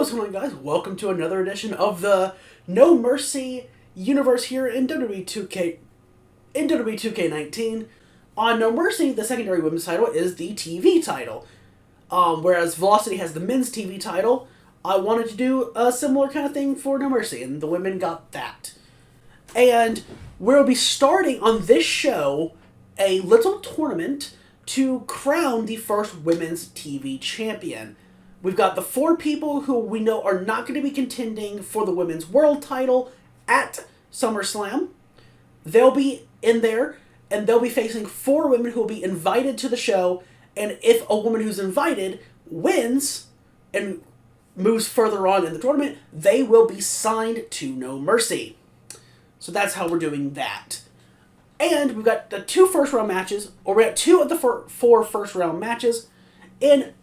what's going on, guys? Welcome to another edition of the No Mercy universe here in WWE 2K19. On No Mercy, the secondary women's title is the TV title. Whereas Velocity has the men's TV title, I wanted to do a similar kind of thing for No Mercy, and the women got that. And we'll be starting on this show a little tournament to crown the first women's TV champion. We've got the 4 people who we know are not going to be contending for the women's world title at Summerslam. They'll be in there, and they'll be facing 4 women who will be invited to the show, and if a woman who's invited wins and moves further on in the tournament, they will be signed to No Mercy. So that's how we're doing that. And we've got the 2 first-round matches, or we got 2 of the 4 first-round matches in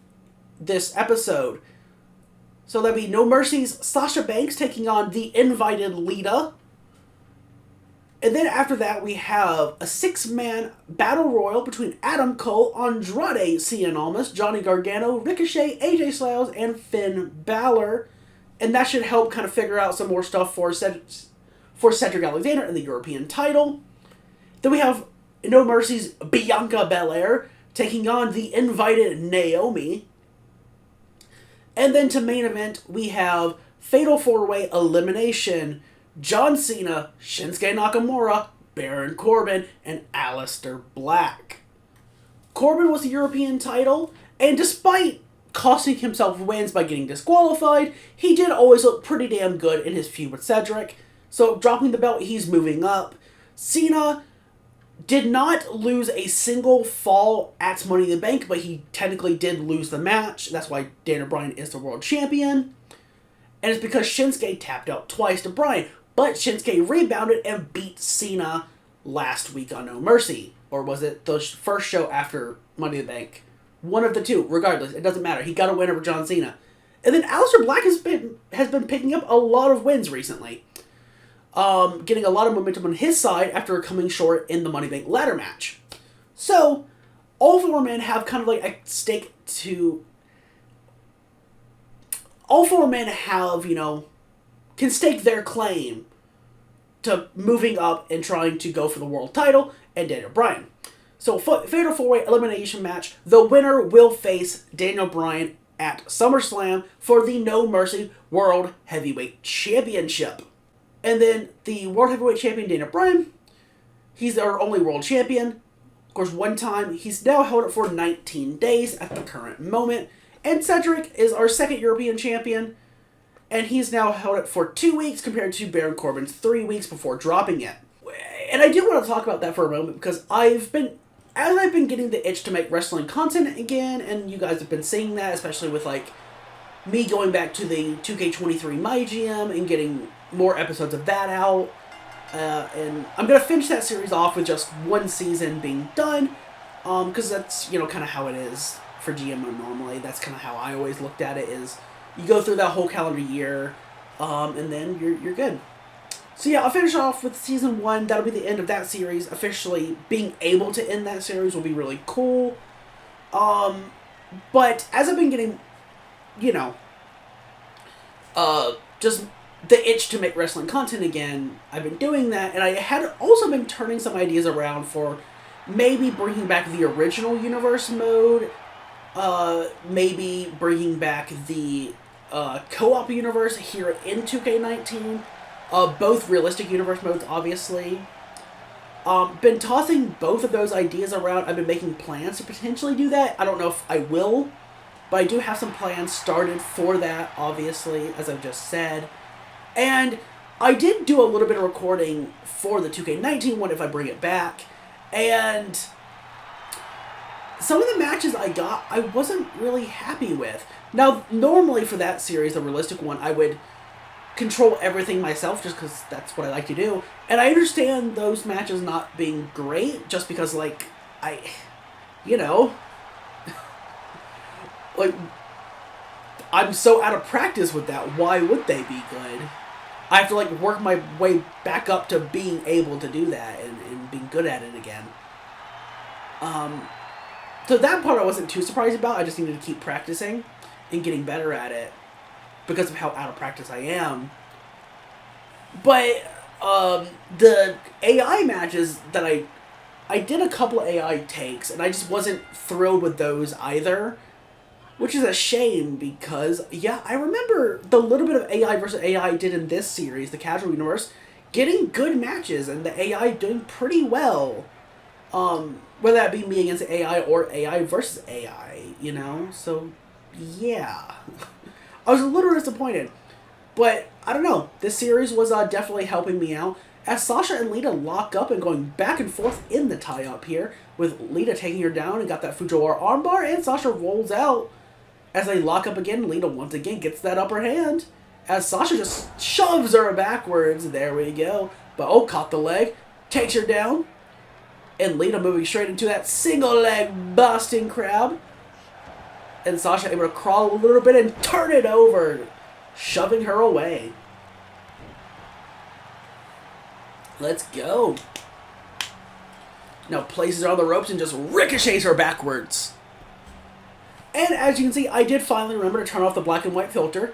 this episode. So that'd be No Mercy's Sasha Banks taking on the invited Lita. And then after that, we have a 6-man battle royal between Adam Cole, Andrade Cien Almas, Johnny Gargano, Ricochet, AJ Styles, and Finn Balor. And that should help kind of figure out some more stuff for Cedric Alexander in the European title. Then we have No Mercy's Bianca Belair taking on the invited Naomi. And then to main event, we have Fatal 4-Way Elimination. John Cena, Shinsuke Nakamura, Baron Corbin, and Aleister Black. Corbin was the European title, and despite costing himself wins by getting disqualified, he did always look pretty damn good in his feud with Cedric. So dropping the belt, he's moving up. Cena did not lose a single fall at Money in the Bank, but he technically did lose the match. That's why Daniel Bryan is the world champion. And it's because Shinsuke tapped out twice to Bryan. But Shinsuke rebounded and beat Cena last week on No Mercy. Or was it the first show after Money in the Bank? One of the two. Regardless, it doesn't matter. He got a win over John Cena. And then Aleister Black has been picking up a lot of wins recently. Getting a lot of momentum on his side after coming short in the Money in the Bank ladder match. So, all 4 men have kind of like a stake to... All 4 men have, can stake their claim to moving up and trying to go for the world title and Daniel Bryan. So, Fatal 4-Way Elimination match, the winner will face Daniel Bryan at SummerSlam for the No Mercy World Heavyweight Championship. And then the World Heavyweight Champion, Daniel Bryan, he's our only world champion. Of course, one time, he's now held it for 19 days at the current moment. And Cedric is our 2nd European champion, and he's now held it for 2 weeks compared to Baron Corbin's 3 weeks before dropping it. And I do want to talk about that for a moment, because as I've been getting the itch to make wrestling content again, and you guys have been seeing that, especially with, me going back to the 2K23 My GM and getting more episodes of that out. And I'm going to finish that series off with just 1 season being done, because that's, kind of how it is for GMO normally. That's kind of how I always looked at it, is you go through that whole calendar year, and then you're good. So yeah, I'll finish off with season 1. That'll be the end of that series. Officially being able to end that series will be really cool. But as I've been getting, just the itch to make wrestling content again, I've been doing that, and I had also been turning some ideas around for maybe bringing back the original universe mode, maybe bringing back the co-op universe here in 2K19, both realistic universe modes, obviously. Been tossing both of those ideas around. I've been making plans to potentially do that. I don't know if I will, but I do have some plans started for that, obviously, as I've just said. And I did do a little bit of recording for the 2K19 one if I bring it back, and some of the matches I got, I wasn't really happy with. Now, normally for that series, the realistic one, I would control everything myself just because that's what I like to do. And I understand those matches not being great just because, I'm so out of practice with that. Why would they be good? I have to, work my way back up to being able to do that and being good at it again. So that part I wasn't too surprised about. I just needed to keep practicing and getting better at it. because of how out of practice I am. But the AI matches that I did a couple of AI takes, and I just wasn't thrilled with those either. Which is a shame because, yeah, I remember the little bit of AI versus AI I did in this series, the Casual Universe, getting good matches and the AI doing pretty well. Whether that be me against AI or AI versus AI, you know? So, yeah. I was a little disappointed. But, I don't know. This series was definitely helping me out. As Sasha and Lita lock up and going back and forth in the tie-up here, with Lita taking her down and got that Fujiwara armbar, and Sasha rolls out. As they lock up again, Lita once again gets that upper hand. As Sasha just shoves her backwards. There we go. But oh, caught the leg. Takes her down. And Lita moving straight into that single leg Boston Crab. And Sasha able to crawl a little bit and turn it over. Shoving her away. Let's go. Now places her on the ropes and just ricochets her backwards. And as you can see, I did finally remember to turn off the black and white filter.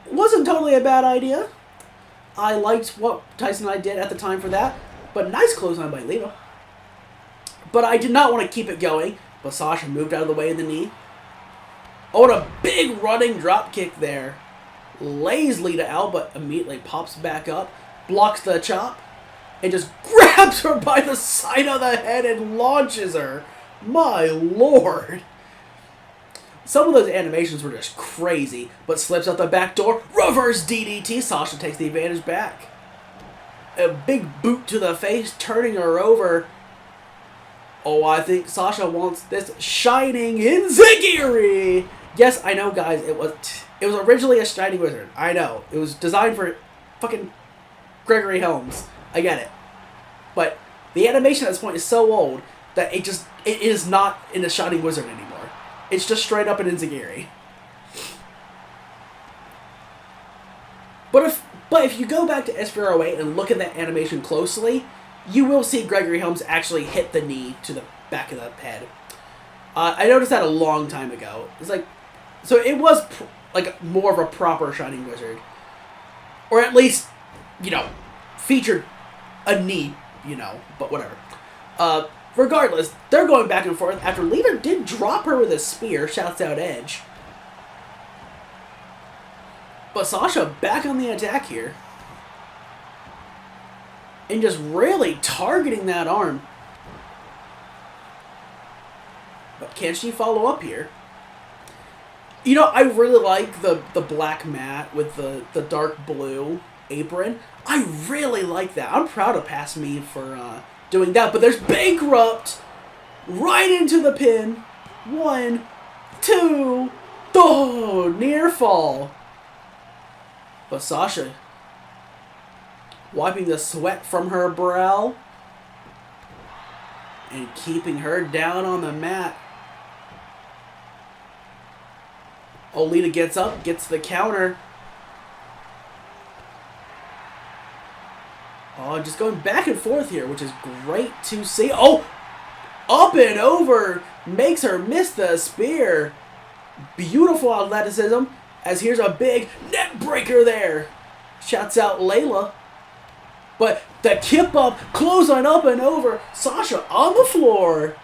Wasn't totally a bad idea. I liked what Tyson and I did at the time for that. But nice clothesline by Lita. But I did not want to keep it going. But Sasha moved out of the way of the knee. Oh, and a big running drop kick there. Lays Lita out, but immediately pops back up. Blocks the chop. And just grabs her by the side of the head and launches her. My lord. Some of those animations were just crazy, but slips out the back door. Reverse DDT. Sasha takes the advantage back. A big boot to the face, turning her over. Oh, I think Sasha wants this shining enziguri. Yes, I know, guys. It was originally a Shining Wizard. I know. It was designed for fucking Gregory Helms. I get it. But the animation at this point is so old that it is not in a Shining Wizard anymore. It's just straight up an enziguri. But if you go back to S408 and look at that animation closely, you will see Gregory Helms actually hit the knee to the back of the head. I noticed that a long time ago. It's like, so it was like more of a proper Shining Wizard, or at least, featured a knee, but whatever. Regardless, they're going back and forth after Lita did drop her with a spear, shouts out Edge. But Sasha back on the attack here. And just really targeting that arm. But can she follow up here? I really like the black mat with the dark blue apron. I really like that. I'm proud of Past Me for doing that. But there's Bankrupt right into the pin. 1, 2, oh, near fall. But Sasha wiping the sweat from her brow and keeping her down on the mat. Lita gets up, gets the counter. Oh, just going back and forth here, which is great to see. Oh, up and over, makes her miss the spear. Beautiful athleticism, as here's a big neck breaker there. Shouts out Layla. But the kip up, clothesline up and over. Sasha on the floor.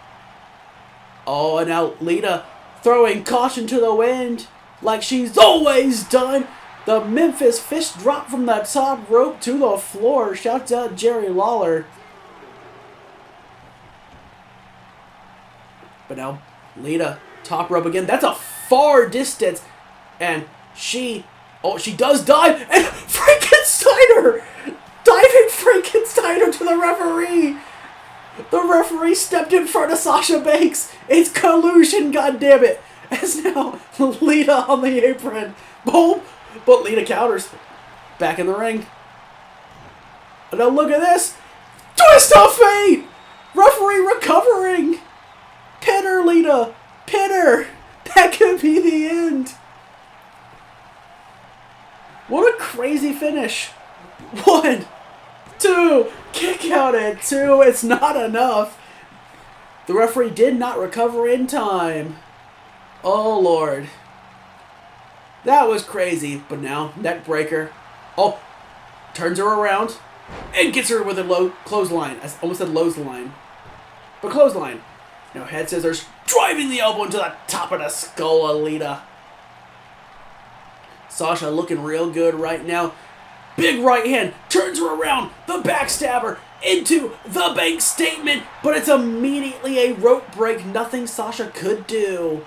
Oh, and now Lita throwing caution to the wind like she's always done. The Memphis fist drop from the top rope to the floor. Shouts out Jerry Lawler. But now Lita, top rope again. That's a far distance. And she does dive. And Frankensteiner! Diving Frankensteiner to the referee. The referee stepped in front of Sasha Banks. It's collusion, goddammit. As now Lita on the apron. Boom. But Lita counters. Back in the ring. And now look at this. Twist of fate. Referee recovering. Pin her, Lita. Pin her. That could be the end. What a crazy finish. 1, 2. Kick out at 2. It's not enough. The referee did not recover in time. Oh, Lord. That was crazy. But now, neck breaker. Oh, turns her around and gets her with a low clothesline. I almost said Lowe's-line. But clothesline. Now head scissors, driving the elbow into the top of the skull of Lita. Sasha looking real good right now. Big right hand, turns her around, the backstabber into the bank statement, but it's immediately a rope break, nothing Sasha could do.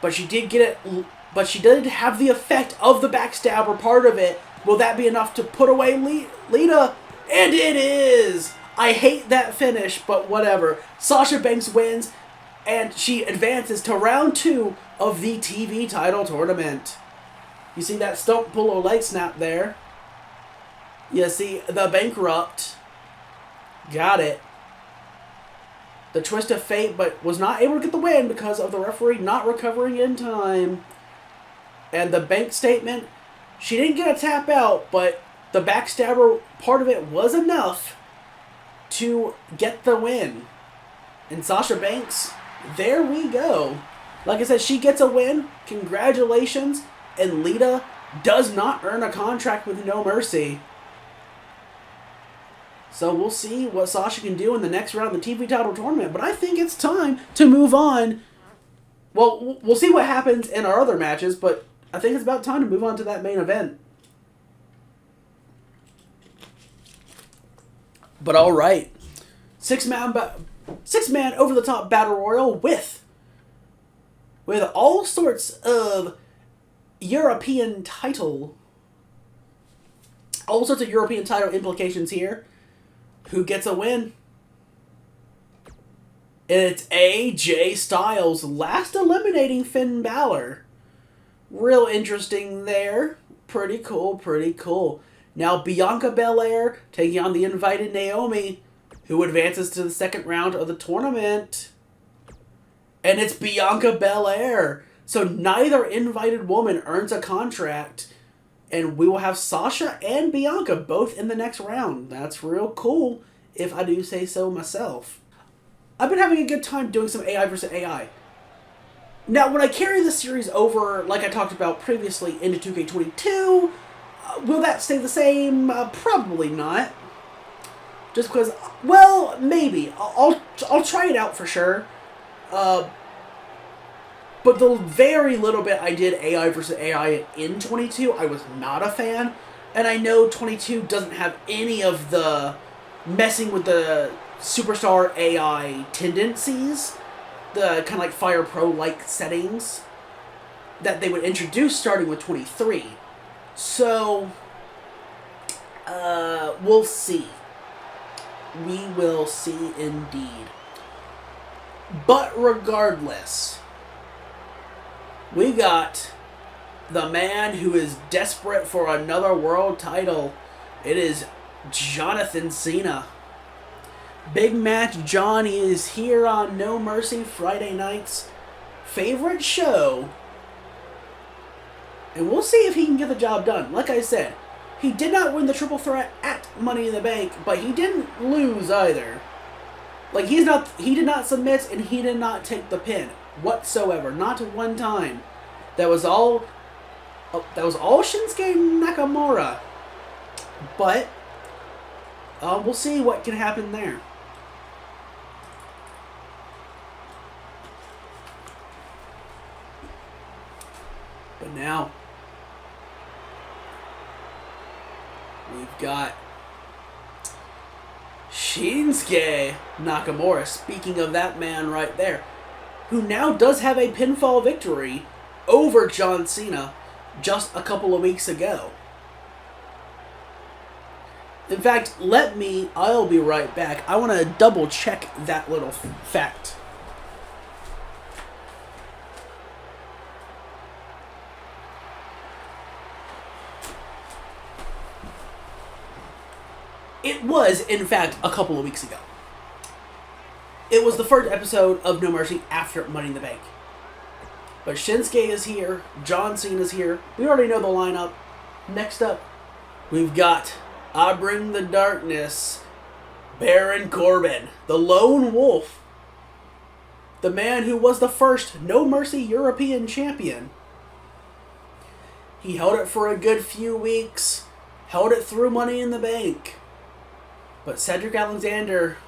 But she did get it, but she did have the effect of the backstabber part of it. Will that be enough to put away Lita? And it is! I hate that finish, but whatever. Sasha Banks wins, and she advances to round 2 of the TV title tournament. You see that stump pull or leg snap there. You see the bankrupt. Got it. The twist of fate, but was not able to get the win because of the referee not recovering in time. And the bank statement, she didn't get a tap out, but the backstabber part of it was enough to get the win. And Sasha Banks, there we go. Like I said, she gets a win. Congratulations. And Lita does not earn a contract with No Mercy. So we'll see what Sasha can do in the next round of the TV title tournament. But I think it's time to move on. Well, we'll see what happens in our other matches, but I think it's about time to move on to that main event. But all right, six-man over-the-top battle royal with all sorts of European title implications here. Who gets a win? It's AJ Styles, last eliminating Finn Balor. Real interesting there. Pretty cool, pretty cool. Now Bianca Belair taking on the invited Naomi, who advances to the second round of the tournament. And it's Bianca Belair. So neither invited woman earns a contract. And we will have Sasha and Bianca both in the next round. That's real cool, if I do say so myself. I've been having a good time doing some AI versus AI. Now, when I carry the series over, like I talked about previously, into 2K22, will that stay the same? Probably not. Just because, well, maybe. I'll try it out for sure. But the very little bit I did AI versus AI in 22, I was not a fan. And I know 22 doesn't have any of the messing with the superstar AI tendencies, the kind of like Fire Pro-like settings that they would introduce starting with 23. So, we'll see. We will see indeed. But regardless, we got the man who is desperate for another world title. It is Jonathan Cena. Big Match Johnny is here on No Mercy Friday night's favorite show. And we'll see if he can get the job done. Like I said, he did not win the triple threat at Money in the Bank, but he didn't lose either. Like, he did not submit and he did not take the pin whatsoever. Not one time. That was all Shinsuke Nakamura. But we'll see what can happen there. But now we've got Shinsuke Nakamura, speaking of that man right there, who now does have a pinfall victory over John Cena just a couple of weeks ago. In fact, I'll be right back. I want to double check that little fact. It was, in fact, a couple of weeks ago. It was the first episode of No Mercy after Money in the Bank. But Shinsuke is here. John Cena is here. We already know the lineup. Next up, we've got I Bring the Darkness, Baron Corbin, the Lone Wolf, the man who was the first No Mercy European champion, He held it for a good few weeks. Held it through Money in the Bank. But Cedric Alexander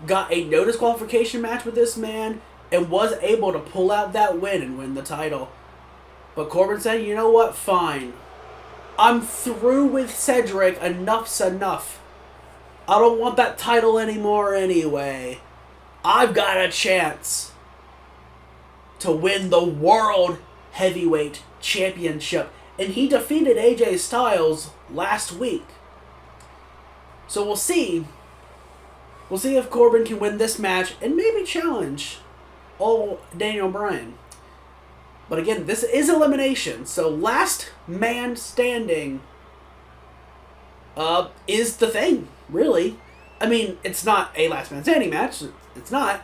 got a no disqualification match with this man and was able to pull out that win and win the title. But Corbin said, you know what? Fine. I'm through with Cedric. Enough's enough. I don't want that title anymore anyway. I've got a chance to win the World Heavyweight Championship. And he defeated AJ Styles last week. So we'll see. We'll see if Corbin can win this match and maybe challenge old Daniel Bryan. But again, this is elimination. So last man standing is the thing, really. I mean, it's not a last man standing match. It's not.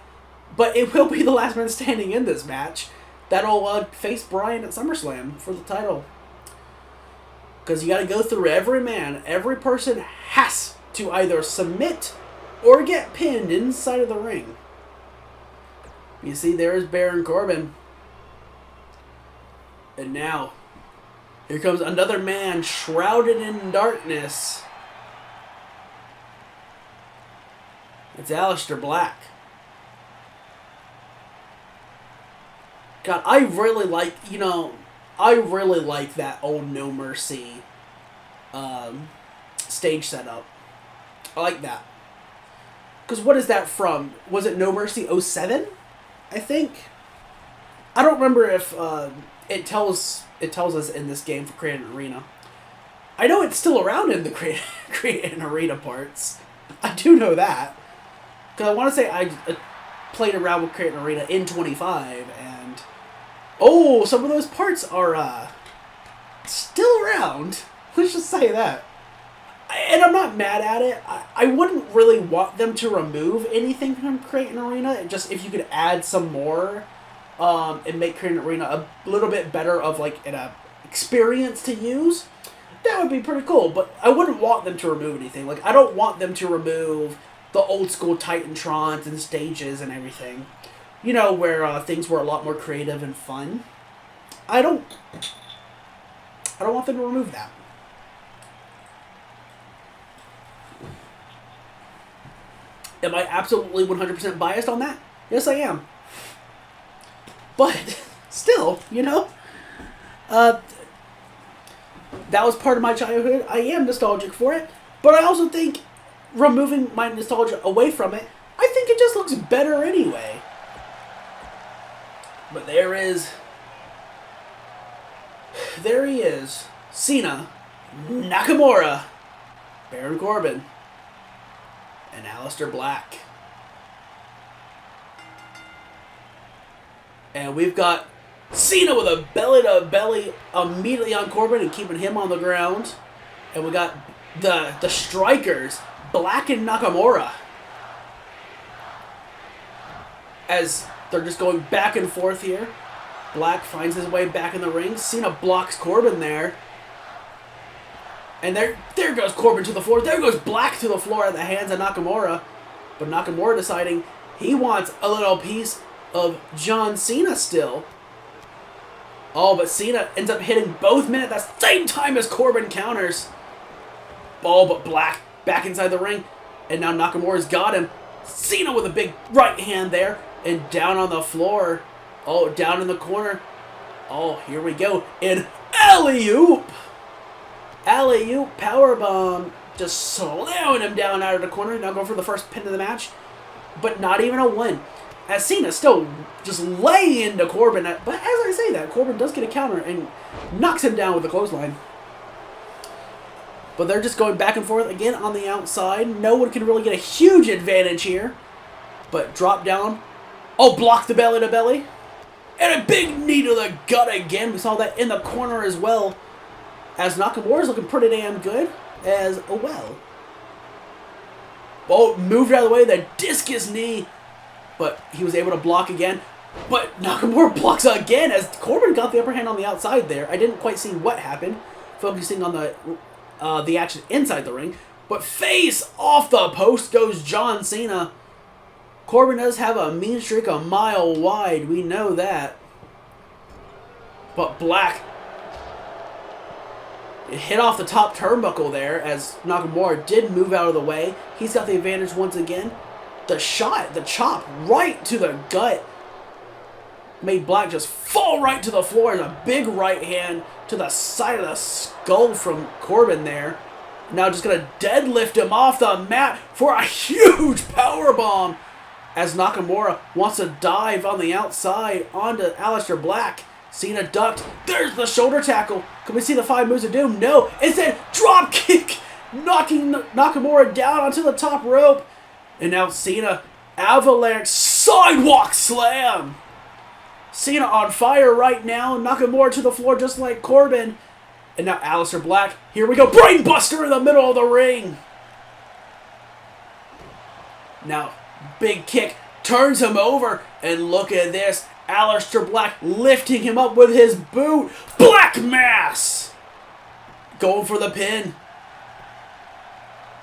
But it will be the last man standing in this match that'll face Bryan at SummerSlam for the title. Because you got to go through every man. Every person has to either submit or get pinned inside of the ring. You see, there's Baron Corbin. And now, here comes another man shrouded in darkness. It's Aleister Black. God, I really like, I really like that old No Mercy stage setup. I like that. Because what is that from? Was it No Mercy 07? I think. I don't remember if it tells us in this game for Create an Arena. I know it's still around in the Create an Arena parts. I do know that. Because I want to say I played around with Create an Arena in 25, and some of those parts are still around. Let's just say that. And I'm not mad at it. I wouldn't really want them to remove anything from Create an Arena. Just if you could add some more and make Create an Arena a little bit better of like an experience to use, that would be pretty cool. But I wouldn't want them to remove anything. Like, I don't want them to remove the old school Titantrons and stages and everything. Where things were a lot more creative and fun. I don't want them to remove that. Am I absolutely 100% biased on that? Yes, I am. But, still, that was part of my childhood. I am nostalgic for it. But I also think removing my nostalgia away from it, I think it just looks better anyway. But there he is. Cena, Nakamura, Baron Corbin, and Aleister Black. And we've got Cena with a belly-to-belly immediately on Corbin and keeping him on the ground. And we got the strikers, Black and Nakamura, as they're just going back and forth here. Black finds his way back in the ring. Cena blocks Corbin there. And there goes Corbin to the floor. There goes Black to the floor at the hands of Nakamura. But Nakamura deciding he wants a little piece of John Cena still. But Cena ends up hitting both men at the same time as Corbin counters. But Black back inside the ring. And now Nakamura's got him. Cena with a big right hand there. And down on the floor. Down in the corner. Here we go. And alley-oop. Alley-oop powerbomb. Just slamming him down out of the corner. Now going for the first pin of the match. But not even a win. As Cena still just lay into Corbin. But as I say that, Corbin does get a counter and knocks him down with a clothesline. But they're just going back and forth again on the outside. No one can really get a huge advantage here. But drop down. Block the belly to belly. And a big knee to the gut again. We saw that in the corner as well. As Nakamura's looking pretty damn good as well. Moved out of the way. The discus knee. But he was able to block again. But Nakamura blocks again as Corbin got the upper hand on the outside there. I didn't quite see what happened. Focusing on the action inside the ring. But face off the post goes John Cena. Corbin does have a mean streak a mile wide. We know that. But Black It hit off the top turnbuckle there as Nakamura did move out of the way. He's got the advantage once again. The shot, the chop, right to the gut made Black just fall right to the floor. And a big right hand to the side of the skull from Corbin there. Now just going to deadlift him off the mat for a huge powerbomb as Nakamura wants to dive on the outside onto Aleister Black. Cena ducked. There's the shoulder tackle. Can we see the 5 moves of doom? No. Instead, drop kick, knocking Nakamura down onto the top rope. And now Cena, avalanche sidewalk slam. Cena on fire right now. Nakamura to the floor just like Corbin. And now Aleister Black. Here we go. Brainbuster in the middle of the ring. Now, big kick. Turns him over. And look at this. Aleister Black lifting him up with his boot. Black Mass! Going for the pin.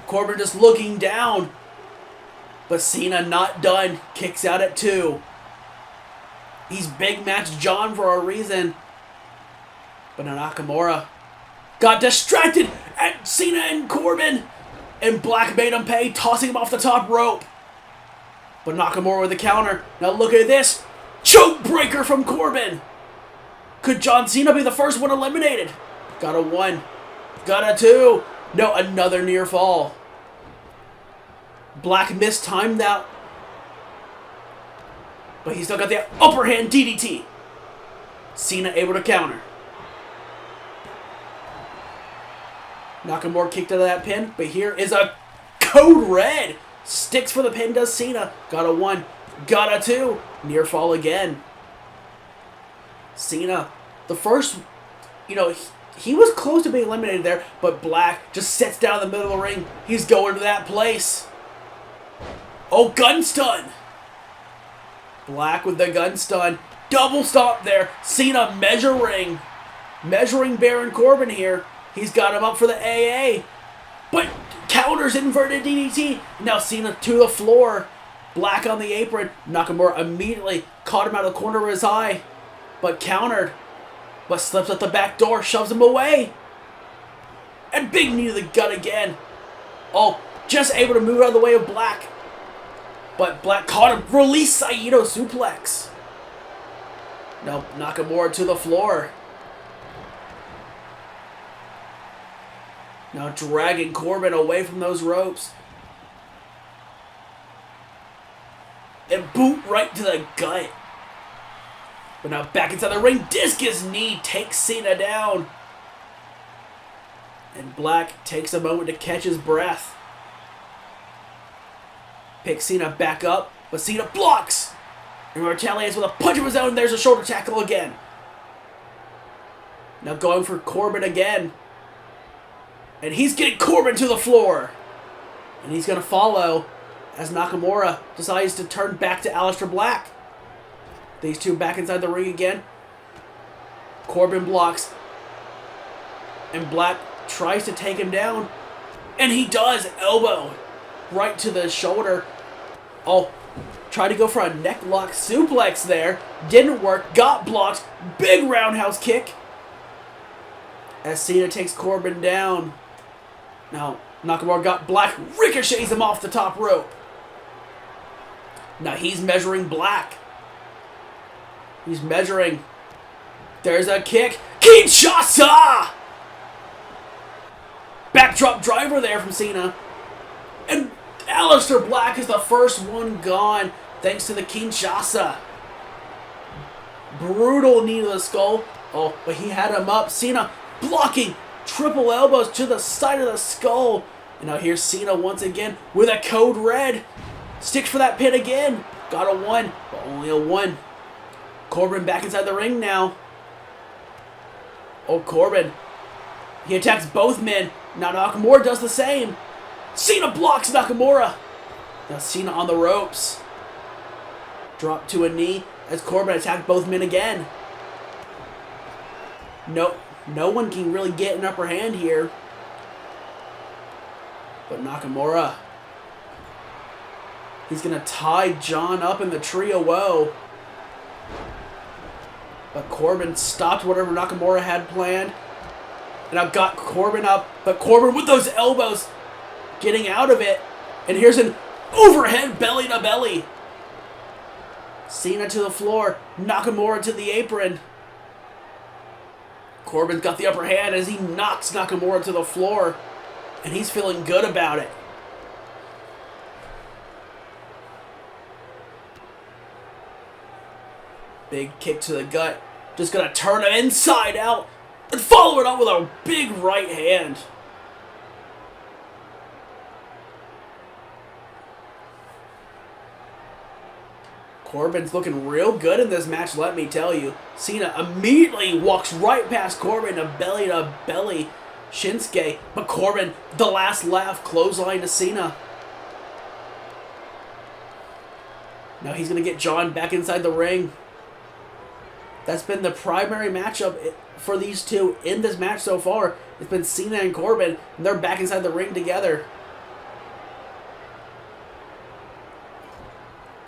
Corbin just looking down. But Cena not done. Kicks out at 2. He's Big Match John for a reason. But now Nakamura got distracted at Cena and Corbin. And Black made him pay, tossing him off the top rope. But Nakamura with the counter. Now look at this. Choke breaker from Corbin. Could John Cena be the first one eliminated? Got a 1. Got a 2. No, another near fall. Black mistimed that. But he still got the upper hand DDT. Cena able to counter. Nakamura kicked out of that pin. But here is a code red. Sticks for the pin, does Cena. Got a 1. Got a 2. Near fall again. Cena, the first, he was close to being eliminated there, but Black just sits down in the middle of the ring. He's going to that place. Oh, gun stun. Black with the gun stun. Double stomp there. Cena measuring Baron Corbin here. He's got him up for the AA. But counters inverted DDT. Now Cena to the floor. Black on the apron. Nakamura immediately caught him out of the corner of his eye. But countered. But slips at the back door. Shoves him away. And big knee to the gut again. Oh, just able to move out of the way of Black. But Black caught him. Release Saito suplex. Now Nakamura to the floor. Now dragging Corbin away from those ropes. And boot right to the gut. But now back inside the ring. Discus knee takes Cena down. And Black takes a moment to catch his breath. Picks Cena back up. But Cena blocks. And retaliates with a punch of his own. There's a shoulder tackle again. Now going for Corbin again. And he's getting Corbin to the floor. And he's going to follow as Nakamura decides to turn back to Aleister Black. These two back inside the ring again. Corbin blocks. And Black tries to take him down. And he does. Elbow right to the shoulder. Oh, tried to go for a neck lock suplex there. Didn't work. Got blocked. Big roundhouse kick. As Cena takes Corbin down. Now, Nakamura got Black. Ricochets him off the top rope. Now he's measuring Black. He's measuring. There's a kick. Kinshasa! Backdrop driver there from Cena. And Aleister Black is the first one gone thanks to the Kinshasa. Brutal knee to the skull. Oh, but he had him up. Cena blocking. Triple elbows to the side of the skull. And now here's Cena once again with a code red. Sticks for that pin again. Got a 1, but only a 1. Corbin back inside the ring now. Oh, Corbin. He attacks both men. Now Nakamura does the same. Cena blocks Nakamura. Now Cena on the ropes. Drop to a knee as Corbin attacked both men again. No one can really get an upper hand here. But Nakamura. He's going to tie John up in the tree of woe. But Corbin stopped whatever Nakamura had planned. And I've got Corbin up, but Corbin with those elbows getting out of it. And here's an overhead belly to belly. Cena to the floor, Nakamura to the apron. Corbin's got the upper hand as he knocks Nakamura to the floor. And he's feeling good about it. Big kick to the gut. Just gonna turn him inside out and follow it up with a big right hand. Corbin's looking real good in this match, let me tell you. Cena immediately walks right past Corbin, a belly Shinsuke. But Corbin, the last laugh, clothesline to Cena. Now he's going to get John back inside the ring. That's been the primary matchup for these two in this match so far. It's been Cena and Corbin, and they're back inside the ring together.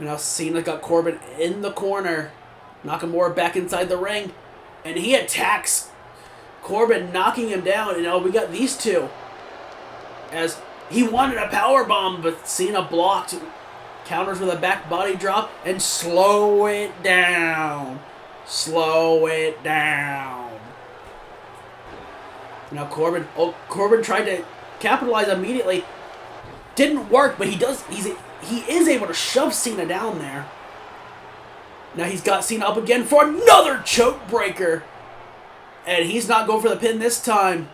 Now Cena got Corbin in the corner. Nakamura back inside the ring. And he attacks Corbin, knocking him down. And we got these two. As he wanted a powerbomb, but Cena blocked. Counters with a back body drop. And slow it down. Slow it down. Now Corbin tried to capitalize immediately. Didn't work, but he is able to shove Cena down there. Now he's got Cena up again for another choke breaker. And he's not going for the pin this time.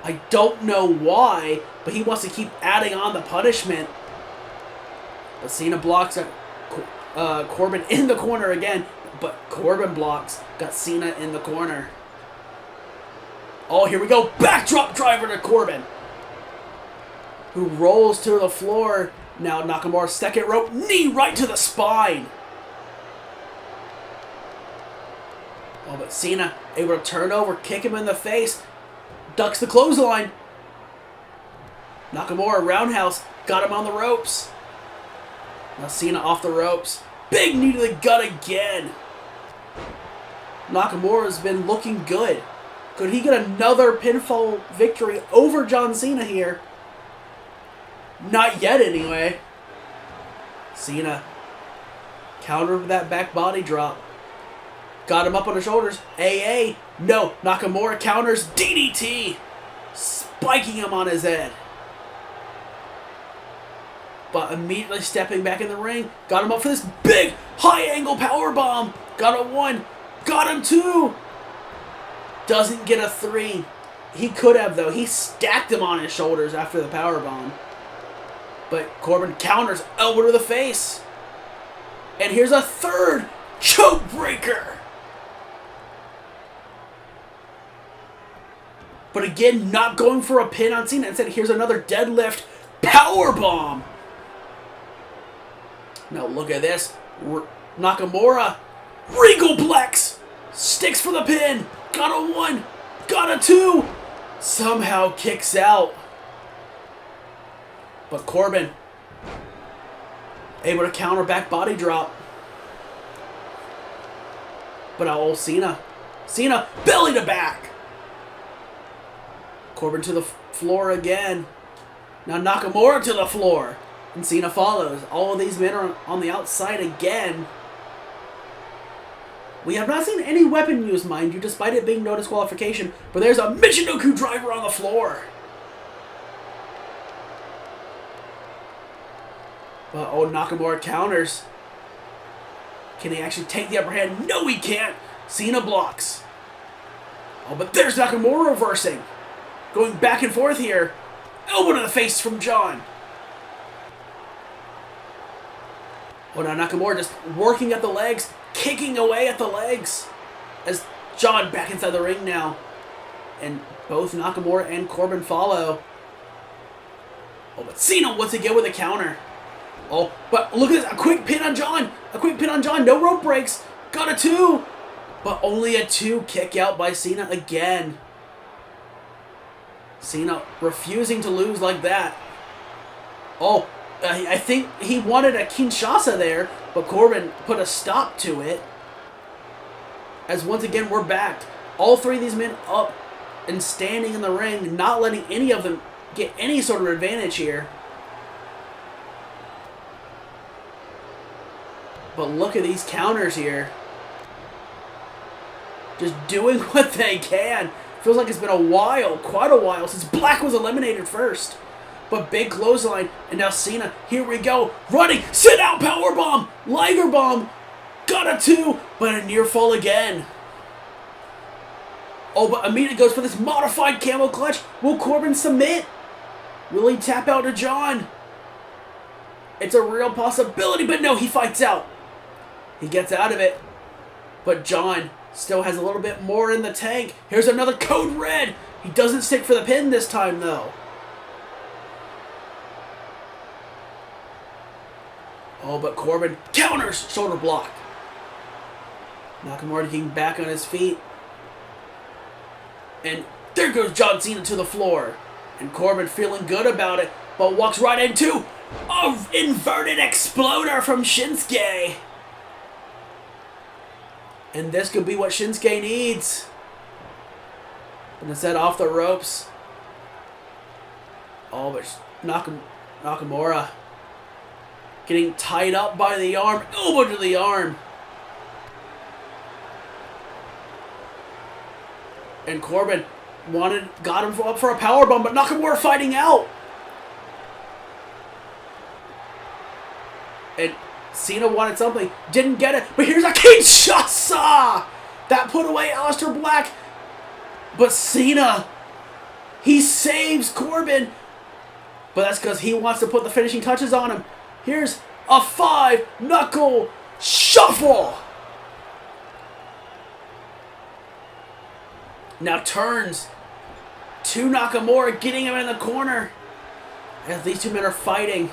I don't know why, but he wants to keep adding on the punishment. But Cena blocks Corbin in the corner again. But Corbin blocks. Got Cena in the corner. Oh, here we go. Backdrop driver to Corbin, who rolls to the floor. Now Nakamura's second rope, knee right to the spine. Oh, but Cena able to turn over, kick him in the face, ducks the clothesline. Nakamura roundhouse, got him on the ropes. Now Cena off the ropes. Big knee to the gut again. Nakamura's been looking good. Could he get another pinfall victory over John Cena here? Not yet, anyway. Cena countered with that back body drop. Got him up on the shoulders. AA. No. Nakamura counters DDT. Spiking him on his head. But immediately stepping back in the ring. Got him up for this big high angle powerbomb. Got a 1. Got him 2. Doesn't get a 3. He could have, though. He stacked him on his shoulders after the powerbomb. But Corbin counters, elbow to the face. And here's a third choke breaker. But again, not going for a pin on Cena. Instead, here's another deadlift powerbomb. Now look at this. Nakamura, Regal Plex, sticks for the pin. Got a 1, got a 2. Somehow kicks out. But Corbin able to counter back body drop. But now Cena belly to back. Corbin to the floor again. Now Nakamura to the floor. And Cena follows. All of these men are on the outside again. We have not seen any weapon use, mind you, despite it being no disqualification. But there's a Michinoku driver on the floor. But Nakamura counters. Can he actually take the upper hand? No, he can't. Cena blocks. Oh, but there's Nakamura reversing. Going back and forth here. Elbow to the face from John. Oh, now Nakamura just working at the legs, kicking away at the legs. As John back inside the ring now. And both Nakamura and Corbin follow. Oh, but Cena once again with a counter. Oh, but look at this. A quick pin on John. A quick pin on John. No rope breaks. Got a 2. But only a 2 kick out by Cena again. Cena refusing to lose like that. Oh, I think he wanted a Kinshasa there, but Corbin put a stop to it. As once again, we're back. All 3 of these men up and standing in the ring, not letting any of them get any sort of advantage here. But look at these counters here. Just doing what they can. Feels like it's been a while, quite a while, since Black was eliminated first. But big clothesline, and now Cena, here we go, running, sit out, powerbomb, Liger bomb, got a 2, but a near fall again. Oh, but Amita goes for this modified camel clutch. Will Corbin submit? Will he tap out to John? It's a real possibility, but no, he fights out. He gets out of it, but John still has a little bit more in the tank. Here's another code red. He doesn't stick for the pin this time, though. Oh, but Corbin counters, shoulder block. Nakamura getting back on his feet. And there goes John Cena to the floor. And Corbin feeling good about it, but walks right into an inverted exploder from Shinsuke. And this could be what Shinsuke needs. And instead, off the ropes. Oh, but Nakamura getting tied up by the arm. Elbow to the arm. And Corbin got him up for a powerbomb, but Nakamura fighting out. And Cena wanted something, didn't get it, but here's a Kinshasa! That put away Aleister Black. But Cena, he saves Corbin. But that's because he wants to put the finishing touches on him. Here's a 5-knuckle shuffle. Now turns to Nakamura, getting him in the corner. As these two men are fighting.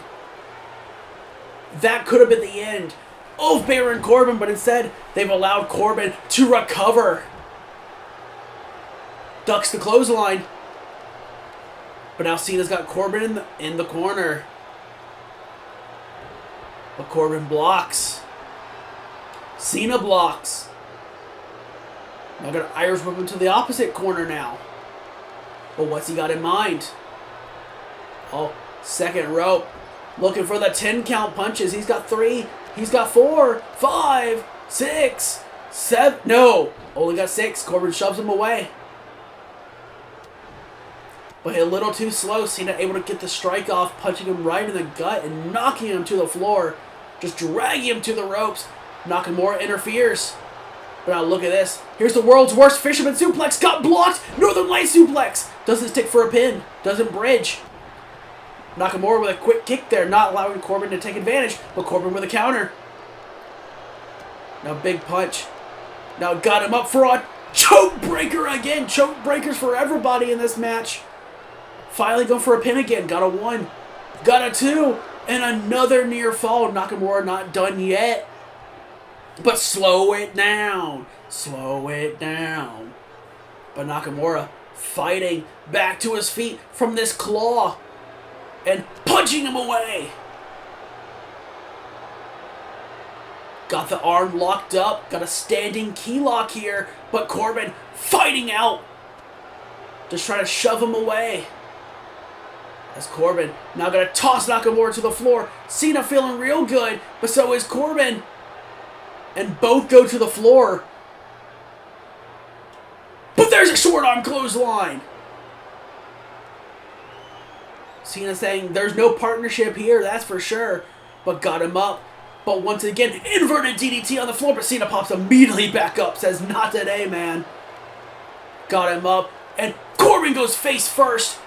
That could have been the end of Baron Corbin, but instead they've allowed Corbin to recover. Ducks the clothesline. But now Cena's got Corbin in the corner. But Corbin blocks. Cena blocks. Now got an Irish whip him to the opposite corner now. But what's he got in mind? Oh, second rope. Looking for the 10 count punches. He's got 3. He's got 4, 5, 6, 7. No, only got 6. Corbin shoves him away. But a little too slow. Cena able to get the strike off, punching him right in the gut and knocking him to the floor. Just dragging him to the ropes. Nakamura interferes. But now look at this. Here's the world's worst fisherman suplex. Got blocked. Northern Light suplex. Doesn't stick for a pin. Doesn't bridge. Nakamura with a quick kick there. Not allowing Corbin to take advantage. But Corbin with a counter. Now big punch. Now got him up for a choke breaker again. Choke breakers for everybody in this match. Finally going for a pin again. Got a 1. Got a 2. And another near fall. Nakamura not done yet. But slow it down. Slow it down. But Nakamura fighting back to his feet from this claw. And punching him away. Got the arm locked up. Got a standing key lock here. But Corbin fighting out. Just trying to shove him away. As Corbin now going to toss Nakamura to the floor. Cena feeling real good. But so is Corbin. And both go to the floor. But there's a short arm clothesline. Cena saying there's no partnership here, that's for sure. But got him up. But once again, inverted DDT on the floor. But Cena pops immediately back up. Says, not today, man. Got him up. And Corbin goes face first.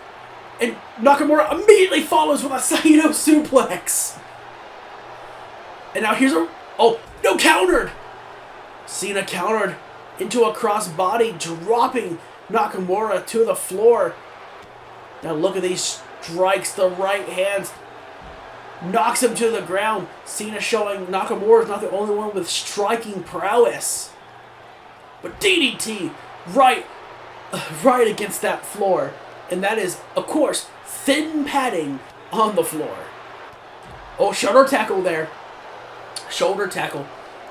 And Nakamura immediately follows with a Saito suplex. And now here's a... Oh, no, countered. Cena countered into a crossbody, dropping Nakamura to the floor. Now look at these strikes, the right hands. Knocks him to the ground. Cena showing Nakamura is not the only one with striking prowess. But DDT right against that floor. And that is, of course, thin padding on the floor. Oh, shoulder tackle there. Shoulder tackle.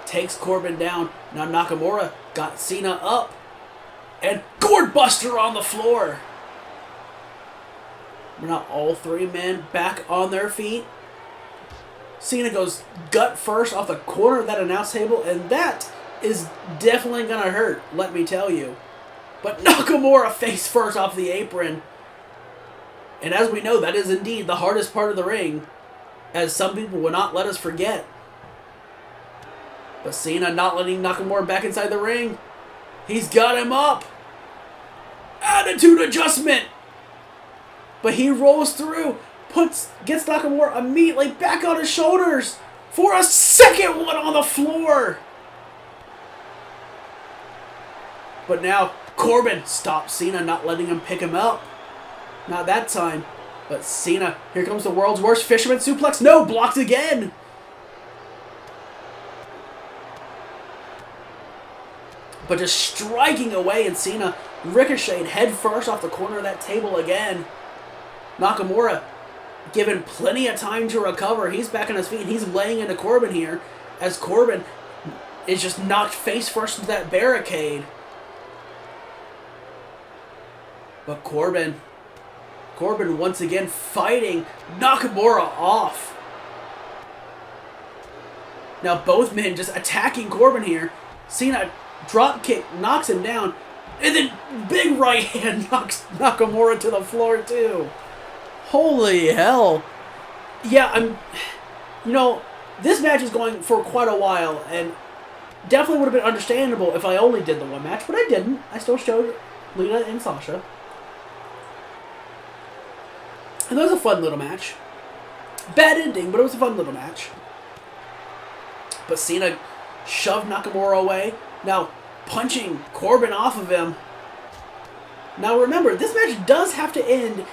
Takes Corbin down. Now Nakamura got Cena up. And gourd Buster on the floor. We're not all three men back on their feet. Cena goes gut first off the corner of that announce table, and that is definitely going to hurt, let me tell you. But Nakamura face first off the apron. And as we know, that is indeed the hardest part of the ring, as some people will not let us forget. But Cena not letting Nakamura back inside the ring. He's got him up. Attitude adjustment. But he rolls through, gets Nakamura immediately back on his shoulders for a second one on the floor. But now Corbin stops Cena, not letting him pick him up. Not that time. But Cena, here comes the world's worst fisherman suplex. No, blocked again. But just striking away, and Cena ricocheted head first off the corner of that table again. Nakamura given plenty of time to recover. He's back on his feet, and he's laying into Corbin here, as Corbin is just knocked face first into that barricade. But Corbin once again fighting Nakamura off. Now both men just attacking Corbin here. Cena drop kick knocks him down, and then big right hand knocks Nakamura to the floor too. Holy hell. Yeah, this match is going for quite a while, and definitely would have been understandable if I only did the one match, but I didn't. I still showed Lita and Sasha. And that was a fun little match. Bad ending, but it was a fun little match. But Cena shoved Nakamura away. Now, punching Corbin off of him. Now, remember, this match does have to end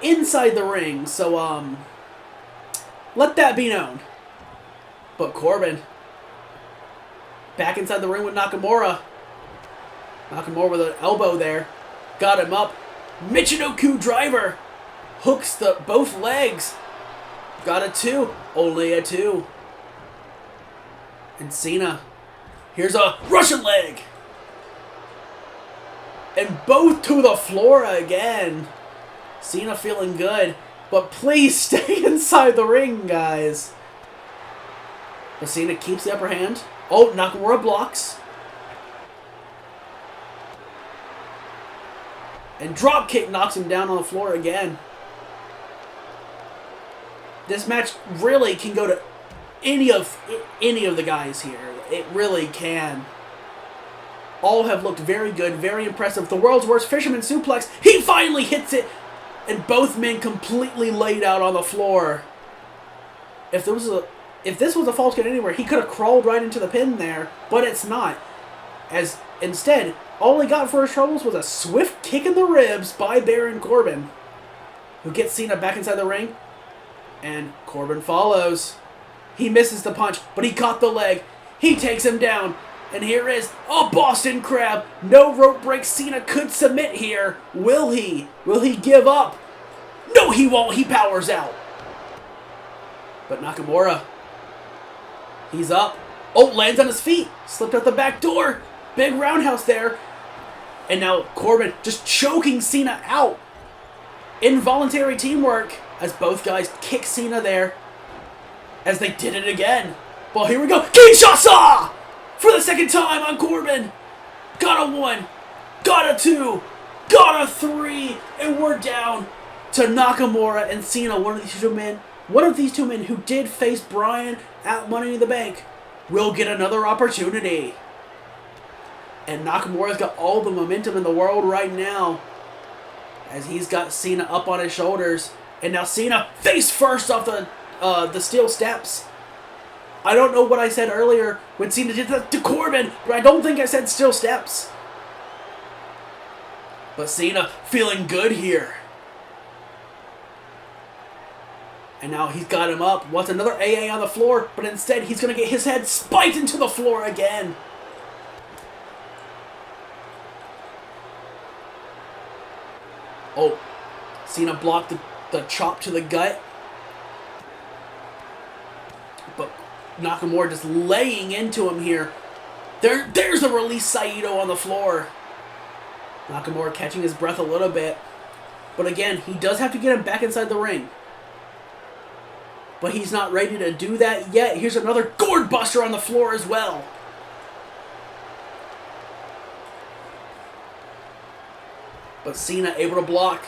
inside the ring, so, let that be known. But Corbin back inside the ring with Nakamura. Nakamura with an elbow there. Got him up. Michinoku driver. Hooks both legs. Got a 2. Only a 2. And Cena. Here's a Russian leg. And both to the floor again. Cena feeling good. But please stay inside the ring, guys. But Cena keeps the upper hand. Oh, Nakamura blocks. And dropkick knocks him down on the floor again. This match really can go to any of the guys here. It really can. All have looked very good, very impressive. The world's worst fisherman suplex. He finally hits it. And both men completely laid out on the floor. If this was a false count anywhere, he could have crawled right into the pin there, but it's not. As instead, all he got for his troubles was a swift kick in the ribs by Baron Corbin, who gets Cena back inside the ring. And Corbin follows. He misses the punch, but he caught the leg. He takes him down. And here is a Boston Crab. No rope break. Cena could submit here. Will he? Will he give up? No, he won't. He powers out. But Nakamura, he's up. Oh, lands on his feet. Slipped out the back door. Big roundhouse there. And now Corbin just choking Cena out. Involuntary teamwork as both guys kick Cena there. As they did it again. Well, here we go. Kinshasa! For the second time on Corbin. Got a 1. Got a 2. Got a 3. And we're down to Nakamura and Cena. One of these two men who did face Bryan at Money in the Bank will get another opportunity. And Nakamura's got all the momentum in the world right now, as he's got Cena up on his shoulders. And now Cena face first off the steel steps. I don't know what I said earlier when Cena did that to Corbin, but I don't think I said steel steps. But Cena feeling good here. And now he's got him up. Wants another AA on the floor, but instead he's going to get his head spiked into the floor again. Oh, Cena blocked the chop to the gut. But Nakamura just laying into him here. There's a release Saito on the floor. Nakamura catching his breath a little bit. But again, he does have to get him back inside the ring. But he's not ready to do that yet. Here's another gourd buster on the floor as well. But Cena able to block.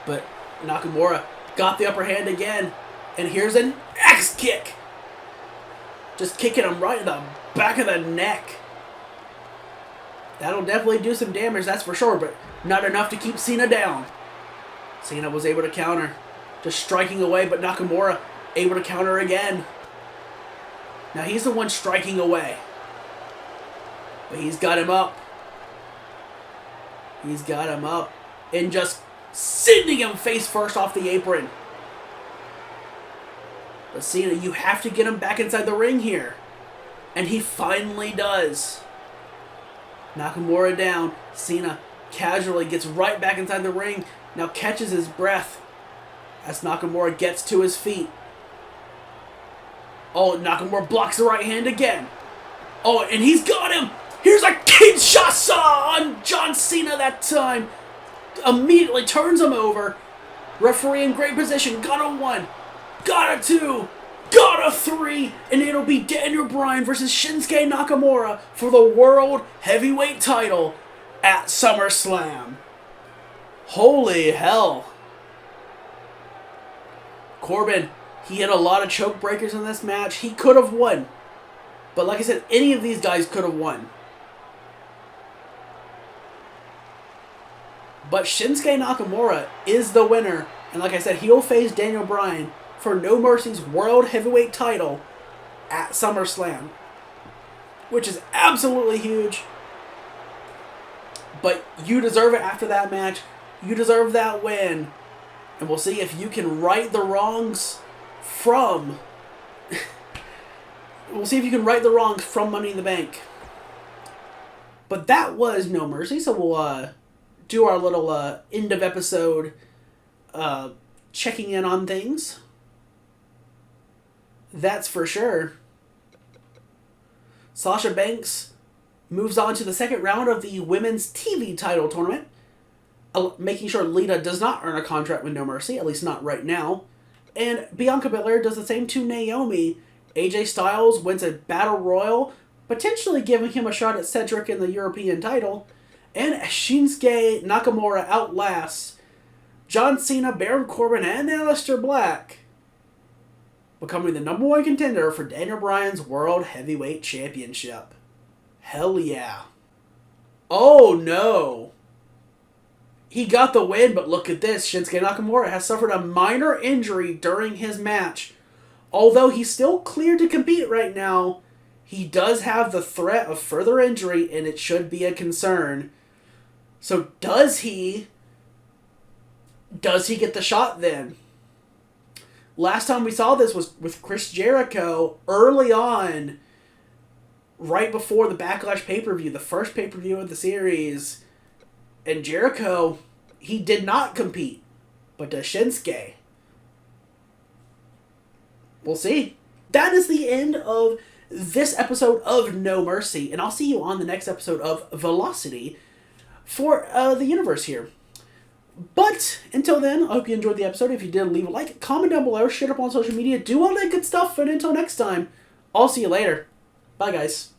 But Nakamura got the upper hand again. And here's an X kick. Just kicking him right in the back of the neck. That'll definitely do some damage, that's for sure, but not enough to keep Cena down. Cena was able to counter. Just striking away, but Nakamura able to counter again. Now he's the one striking away. But he's got him up. He's got him up. And just sending him face first off the apron. But Cena, you have to get him back inside the ring here. And he finally does. Nakamura down. Cena casually gets right back inside the ring. Now catches his breath as Nakamura gets to his feet. Oh, Nakamura blocks the right hand again. Oh, and he's got him. Here's a Kinshasa on John Cena that time. Immediately turns him over. Referee in great position. Got a 1. Got a 2. Got a 3, and it'll be Daniel Bryan versus Shinsuke Nakamura for the World Heavyweight title at SummerSlam. Holy hell. Corbin, he had a lot of choke breakers in this match. He could have won. But like I said, any of these guys could have won. But Shinsuke Nakamura is the winner. And like I said, he'll face Daniel Bryan for No Mercy's World Heavyweight title at SummerSlam, which is absolutely huge. But you deserve it after that match. You deserve that win. And we'll see if you can right the wrongs from... we'll see if you can right the wrongs from Money in the Bank. But that was No Mercy, so we'll do our little end of episode checking in on things. That's for sure. Sasha Banks moves on to the second round of the women's TV title tournament, making sure Lita does not earn a contract with No Mercy, at least not right now. And Bianca Belair does the same to Naomi. AJ Styles wins a battle royal, potentially giving him a shot at Cedric in the European title. And Shinsuke Nakamura outlasts John Cena, Baron Corbin, and Aleister Black, becoming the #1 contender for Daniel Bryan's World Heavyweight Championship. Hell yeah. Oh no. He got the win, but look at this. Shinsuke Nakamura has suffered a minor injury during his match. Although he's still cleared to compete right now, he does have the threat of further injury, and it should be a concern. So does he get the shot then? Last time we saw this was with Chris Jericho early on, right before the Backlash pay-per-view, the first pay-per-view of the series. And Jericho, he did not compete, but does Shinsuke? We'll see. That is the end of this episode of No Mercy, and I'll see you on the next episode of Velocity for the universe here. But until then, I hope you enjoyed the episode. If you did, leave a like, comment down below, share it up on social media, do all that good stuff, and until next time, I'll see you later. Bye, guys.